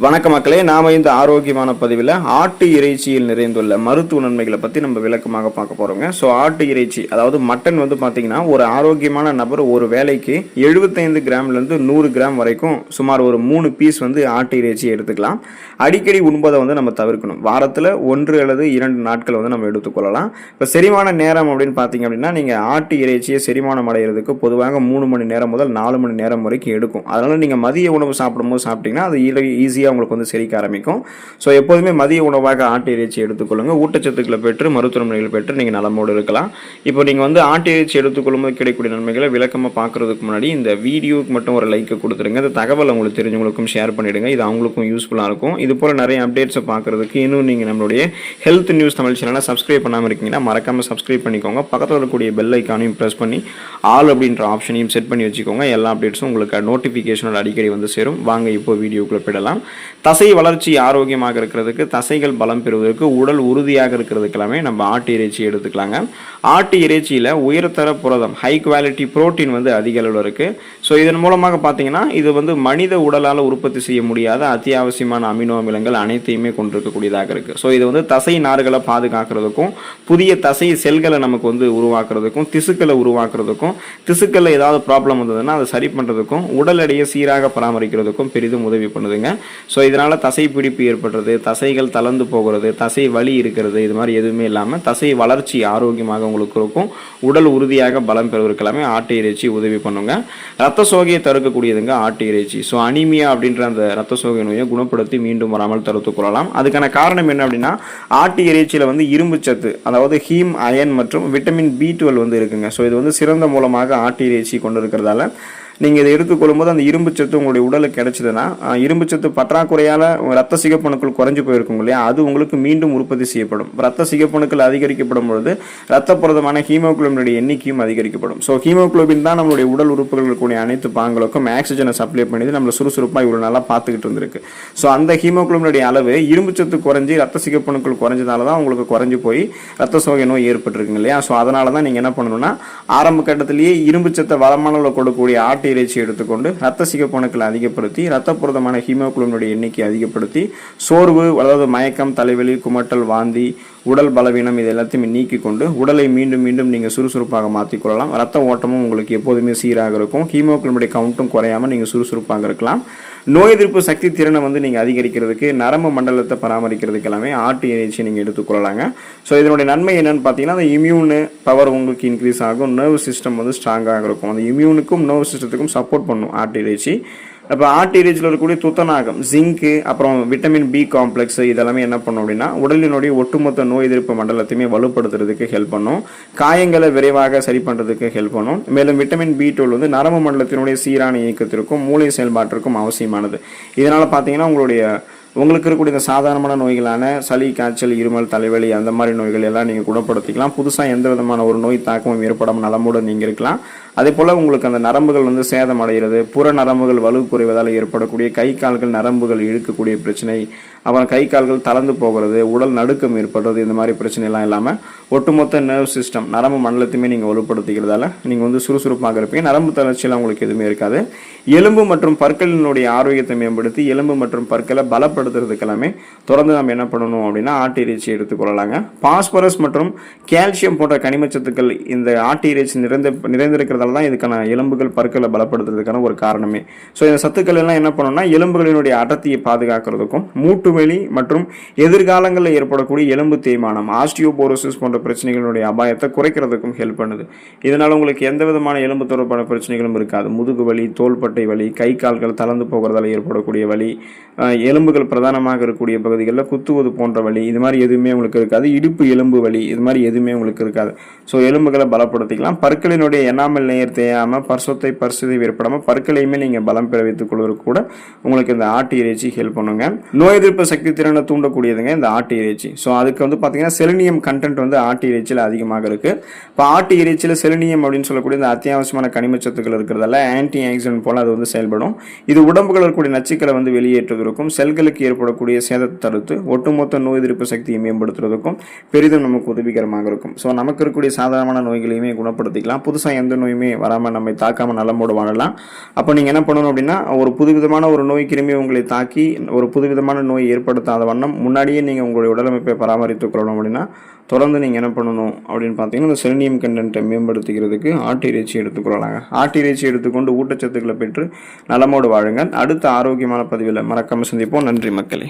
வணக்க மக்களே, நாம இந்த ஆரோக்கியமான பதிவில் ஆட்டு இறைச்சியில் நிறைந்துள்ள மருத்துவ நன்மைகளை பற்றி நம்ம விளக்கமாக பார்க்க போகிறோங்க. ஸோ ஆட்டு இறைச்சி, அதாவது மட்டன் பார்த்தீங்கன்னா ஒரு ஆரோக்கியமான நபர் ஒரு வேலைக்கு 75 கிராம்லேருந்து 100 கிராம் வரைக்கும் சுமார் ஒரு 3 பீஸ் ஆட்டு இறைச்சி எடுத்துக்கலாம். அடிக்கடி உண்பதை நம்ம தவிர்க்கணும். வாரத்தில் 1 அல்லது 2 நாட்கள் நம்ம எடுத்துக்கொள்ளலாம். இப்போ செரிமான நேரம் அப்படின்னு பார்த்தீங்க அப்படின்னா, நீங்கள் ஆட்டு இறைச்சியை செரிமானம் அடைகிறதுக்கு பொதுவாக 3 மணி நேரம் முதல் 4 மணி நேரம் வரைக்கும் எடுக்கும். அதனால் நீங்கள் மதிய உணவு சாப்பிடும்போது சாப்பிட்டீங்கன்னா அது ஈஸியாக உங்களுக்கு செரிக்க ஆரம்பிக்கும். ஸோ எப்போதுமே மதிய உணவாக ஆட்டு இறைச்சி எடுத்துக்கொள்ளுங்க. ஊட்டச்சத்துக்களை பெற்று மருத்துவ நன்மைகளை பெற்று நீங்கள் நலமோடு இருக்கலாம். இப்போ நீங்கள் ஆட்டு இறைச்சி எடுத்துக்கொள்ளும்போது கிடைக்கக்கூடிய நன்மைகளை விளக்கமாக பார்க்கறதுக்கு முன்னாடி இந்த வீடியோக்கு மட்டும் ஒரு லைக் கொடுத்துருங்க. இந்த தகவல் உங்களுக்கு தெரிஞ்சவங்களுக்கும் ஷேர் பண்ணிடுங்க. இது அவங்களுக்கும் யூஸ்ஃபுல்லாக இருக்கும். இது போல் நிறைய அப்டேட்ஸை பார்க்கறதுக்கு இன்னும் நீங்கள் நம்மளுடைய ஹெல்த் நியூஸ் தமிழ் சேனலை சப்ஸ்கிரைப் பண்ணாமல் இருக்கீங்கன்னா மறக்காமல் சப்ஸ்கிரைப் பண்ணிக்கோங்க. பக்கத்தில் இருக்கக்கூடிய பெல் ஐக்கானையும் ப்ரெஸ் பண்ணி ஆல் அப்படின்ற ஆப்ஷனையும் செட் பண்ணி வச்சுக்கோங்க. எல்லா அப்டேட்ஸும் உங்களுக்கு நோட்டிஃபிகேஷனோட அடிக்கடி சேரும். வாங்க இப்போ வீடியோக்குள்ளே போயிடலாம். தசை வளர்ச்சி ஆரோக்கியமாக இருக்கிறதுக்கு, தசைகள் பலம் பெறுவதற்கு, உடல் உறுதியாக இருக்கிறதுக்கெல்லாமே நம்ம ஆட்டு இறைச்சி எடுத்துக்கலாங்க. ஆட்டு இறைச்சியில் உயர்தர புரதம், ஹை குவாலிட்டி புரோட்டீன் அதிக அளவில் இருக்குது. ஸோ இதன் மூலமாக பார்த்தீங்கன்னா இது மனித உடலால் உற்பத்தி செய்ய முடியாத அத்தியாவசியமான அமினோ அமிலங்கள் அனைத்தையுமே கொண்டிருக்கக்கூடியதாக இருக்குது. ஸோ இது தசை நார்களை பாதுகாக்கிறதுக்கும், புதிய தசை செல்களை நமக்கு உருவாக்குறதுக்கும், திசுக்களை உருவாக்குறதுக்கும், திசுக்களில் ஏதாவது ப்ராப்ளம் வந்ததுன்னா அதை சரி பண்ணுறதுக்கும், உடல் எடையை சீராக பராமரிக்கிறதுக்கும் பெரிதும் உதவி பண்ணுதுங்க. ஸோ இதனால் தசை பிடிப்பு ஏற்படுறது, தசைகள் தளர்ந்து போகிறது, தசை வலி இருக்கிறது, இது மாதிரி எதுவுமே இல்லாமல் தசை வளர்ச்சி ஆரோக்கியமாக உங்களுக்கு இருக்கும். உடல் உறுதியாக பலம் பெறுவதற்கெல்லாமே ஆட்டு இறைச்சி உதவி பண்ணுங்க. ரத்த சோகையை தடுக்கக்கூடியதுங்க ஆட்டு இறைச்சி. ஸோ அனீமியா அப்படின்ற அந்த ரத்த சோகை நோயை குணப்படுத்தி மீண்டும் வராமல் தடுத்துக் கொள்ளலாம். அதுக்கான காரணம் என்ன அப்படின்னா, ஆட்டு இறைச்சியில் இரும்பு சத்து, அதாவது ஹீம், அயன் மற்றும் விட்டமின் B12 இருக்குங்க. ஸோ இது சிறந்த மூலமாக ஆட்டு இறைச்சி கொண்டு இருக்கிறதால நீங்கள் இதை எடுத்துக்கொள்ளும்போது அந்த இரும்பு சத்து உங்களுடைய உடலுக்கு கிடைச்சதுன்னா, இரும்பு சத்து பற்றாக்குறையால் ரத்த சிகப்பணுக்கள் குறைஞ்சு போயிருக்கும் இல்லையா, அது உங்களுக்கு மீண்டும் உற்பத்தி செய்யப்படும். ரத்த சிகப்பணுக்கள் அதிகரிக்கப்படும் பொழுது ரத்த புரதமான ஹீமோகுளோபினுடைய எண்ணிக்கையும் அதிகரிக்கப்படும். ஸோ ஹீமோகுளோபின் தான் நம்மளுடைய உடல் உறுப்புகளுக்குரிய அனைத்து பாங்களுக்கும் ஆக்சிஜனை சப்ளை பண்ணி நம்மளை சுறுசுறுப்பாக இவ்வளோ நல்லா பார்த்துக்கிட்டு இருந்திருக்கு. ஸோ அந்த ஹீமோகுளோபினுடைய அளவு இரும்பு சத்து குறைஞ்சி ரத்த சிகப்பணுக்கள் குறைஞ்சதால தான் உங்களுக்கு குறைஞ்சு போய் ரத்த சோகை நோய் ஏற்பட்டிருக்குங்க இல்லையா. ஸோ அதனால தான் நீங்கள் என்ன பண்ணணும்னா, ஆரம்ப கட்டத்திலேயே இரும்பு சத்தை வளமான கொடுக்கக்கூடிய ஆட்டு இறைச்சி எடுத்துக்கொண்டு ரத்த சிகப்பணுக்களை அதிகப்படுத்தி, ரத்த புரதமான ஹீமோகுளோபினுடைய எண்ணிக்கை அதிகப்படுத்தி, சோர்வு, அதாவது மயக்கம், தலைவலி, குமட்டல், வாந்தி, உடல் பலவீனம் இது எல்லாத்தையுமே நீக்கி கொண்டு உடலை மீண்டும் மீண்டும் நீங்கள் சுறுசுறுப்பாக மாற்றிக்கொள்ளலாம். ரத்த ஓட்டமும் உங்களுக்கு எப்போதுமே சீராக இருக்கும். ஹீமோகுளோபினுடைய கவுண்ட்டும் குறையாமல் நீங்கள் சுறுசுறுப்பாக இருக்கலாம். நோய் எதிர்ப்பு சக்தி திறனை நீங்கள் அதிகரிக்கிறதுக்கு, நரம்பு மண்டலத்தை பராமரிக்கிறதுக்கு எல்லாமே ஆட்டு இறைச்சி நீங்கள் எடுத்துக்கொள்ளலாங்க. ஸோ இதனுடைய நன்மை என்னன்னு பார்த்தீங்கன்னா, அந்த இம்யூன் பவர் உங்களுக்கு இன்க்ரீஸ் ஆகும். நர்வ் சிஸ்டம் ஸ்ட்ராங்காக இருக்கும். அந்த இம்யூனுக்கும் நர்வ் சிஸ்டத்துக்கும் சப்போர்ட் பண்ணும் ஆட்டு இறைச்சி. அப்போ ஆட்டு இறைச்சியில் இருக்கக்கூடிய துத்தநாகம், ஜிங்கு, அப்புறம் விட்டமின் B காம்ப்ளெக்ஸ் இதெல்லாமே என்ன பண்ணும் அப்படின்னா, உடலினுடைய ஒட்டுமொத்த நோய் எதிர்ப்பு மண்டலத்தையுமே வலுப்படுத்துறதுக்கு ஹெல்ப் பண்ணும். காயங்களை விரைவாக சரி பண்ணுறதுக்கு ஹெல்ப் பண்ணும். மேலும் விட்டமின் B12 நரம்பு மண்டலத்தினுடைய சீரான இயக்கத்திற்கும் மூளை செயல்பாட்டிற்கும் அவசியமானது. இதனால் பார்த்தீங்கன்னா உங்களுக்கு இருக்கக்கூடிய இந்த சாதாரணமான நோய்களான சளி, காய்ச்சல், இருமல், தலைவலி அந்த மாதிரி நோய்கள் எல்லாம் நீங்கள் குணப்படுத்திக்கலாம். புதுசாக எந்த விதமான ஒரு நோய் தாக்கமும் ஏற்படாமல் நலமோடு நீங்கள் இருக்கலாம். அதே போல் உங்களுக்கு அந்த நரம்புகள் சேதம் அடைகிறது, புற நரம்புகள் வலு குறைவதால் ஏற்படக்கூடிய கை கால்கள் நரம்புகள் இழுக்கக்கூடிய பிரச்சனை, அப்புறம் கை கால்கள் தளர்ந்து போகிறது, உடல் நடுக்கம் ஏற்படுறது, இந்த மாதிரி பிரச்சனைலாம் இல்லாமல் ஒட்டுமொத்த நர்வ் சிஸ்டம், நரம்பு மண்டலத்தையுமே நீங்கள் வலுப்படுத்திக்கிறதால நீங்கள் சுறுசுறுப்பாக இருப்பீங்க. நரம்பு தளர்ச்சியெல்லாம் உங்களுக்கு எதுவுமே இருக்காது. எலும்பு மற்றும் பற்களினுடைய ஆரோக்கியத்தை மேம்படுத்தி எலும்பு மற்றும் பற்களை பலப்படுத்துறதுக்கு எல்லாமே தொடர்ந்து நம்ம என்ன பண்ணணும் அப்படின்னா, ஆட்டு இறைச்சி எடுத்துக்கொள்ளலாங்க. பாஸ்பரஸ் மற்றும் கால்சியம் போன்ற கனிமச்சத்துக்கள் இந்த ஆட்டு இறைச்சி நிறைந்திருக்கிறதால தான் இதுக்கான எலும்புகள் பற்களை பலப்படுத்துறதுக்கான ஒரு காரணமே. ஸோ இந்த சத்துக்கள் எல்லாம் என்ன பண்ணணும்னா, எலும்புகளினுடைய அடர்த்தியை பாதுகாக்கிறதுக்கும், மூட்டு வலி மற்றும் எதிர்காலங்களில் ஏற்படக்கூடிய எலும்பு தேய்மானம், ஆஸ்டியோபோரோசிஸ் போன்ற பிரச்சனைகளுடைய அபாயத்தை குறைக்கிறதுக்கும் ஹெல்ப் பண்ணுது. இதனால் உங்களுக்கு எந்த விதமான எலும்பு தொடர்பான பிரச்சனைகளும் இருக்காது. முதுகு வலி, தோள்பட்டை வலி, கை கால்கள் தளர்ந்து போகிறதால ஏற்படக்கூடிய வலி, எலும்புகள் பிரதானமாக இருக்கக்கூடிய பகுதிகளில் குத்துவது போன்ற வலி, இது மாதிரி எதுவுமே உங்களுக்கு இருக்காது. இடுப்பு எலும்பு வலி இது மாதிரி எதுவுமே உங்களுக்கு இருக்காது. ஸோ எலும்புகளை பலப்படுத்திக்கலாம். பற்களினுடைய எனாமல் லேயர் தேயாமல், பரிசுதை ஏற்படாமல் பற்களையுமே நீங்கள் பலம் பெற வைத்துக் கொள்வதற்கு கூட உங்களுக்கு இந்த ஆட்டு இறைச்சி ஹெல்ப் பண்ணுங்க. நோய் எதிர்ப்பு சக்தி திறனை தூண்டக்கூடியதுங்க இந்த ஆட்டு இறைச்சி. ஸோ அதுக்கு பார்த்தீங்கன்னா செலினியம் கண்டென்ட் ஆட்டு இறைச்சியில் அதிகமாக இருக்கு. இப்போ ஆட்டு இறைச்சியில் செலினியம் அப்படின்னு சொல்லக்கூடிய இந்த அத்தியாவசியமான கனிமச்சத்துக்கள் இருக்கிறதால ஆன்டி ஆக்சிடென்ட் போல அது செயல்படும். இது உடம்புகள் இருக்கக்கூடிய நச்சுக்களை வெளியேற்றுவதற்கும், செல்களுக்கு மூளைக்கு ஏற்படக்கூடிய சேதத்தை தடுத்து ஒட்டுமொத்த நோய் எதிர்ப்பு சக்தியை மேம்படுத்துறதுக்கும் பெரிதும் நமக்கு உதவிகரமாக இருக்கும். ஸோ நமக்கு இருக்கக்கூடிய சாதாரண நோய்களையுமே குணப்படுத்திக்கலாம். புதுசாக எந்த நோயுமே வராமல் நம்மை தாக்காமல் நலமோடு வாழலாம். அப்போ நீங்கள் என்ன பண்ணணும் அப்படின்னா, ஒரு புதுவிதமான ஒரு நோய் கிருமி உங்களை தாக்கி ஒரு புதுவிதமான நோய் ஏற்படுத்தாத வண்ணம் முன்னாடியே நீங்கள் உங்களுடைய உடலமைப்பை பராமரித்துக் கொள்ளணும் அப்படின்னா தொடர்ந்து நீங்கள் என்ன பண்ணணும் அப்படின்னு பார்த்தீங்கன்னா, இந்த செலினியம் கண்டென்ட்டை மேம்படுத்திக்கிறதுக்கு ஆட்டு இறைச்சி எடுத்துக்கொள்ளலாங்க. ஆட்டு இறைச்சி எடுத்துக்கொண்டு ஊட்டச்சத்துக்களை பெற்று நலமோடு வாழுங்கள். அடுத்த ஆரோக்கியமான பதிவில் மறக்காமல் சந்திப்போம். நன்றி மக்களே.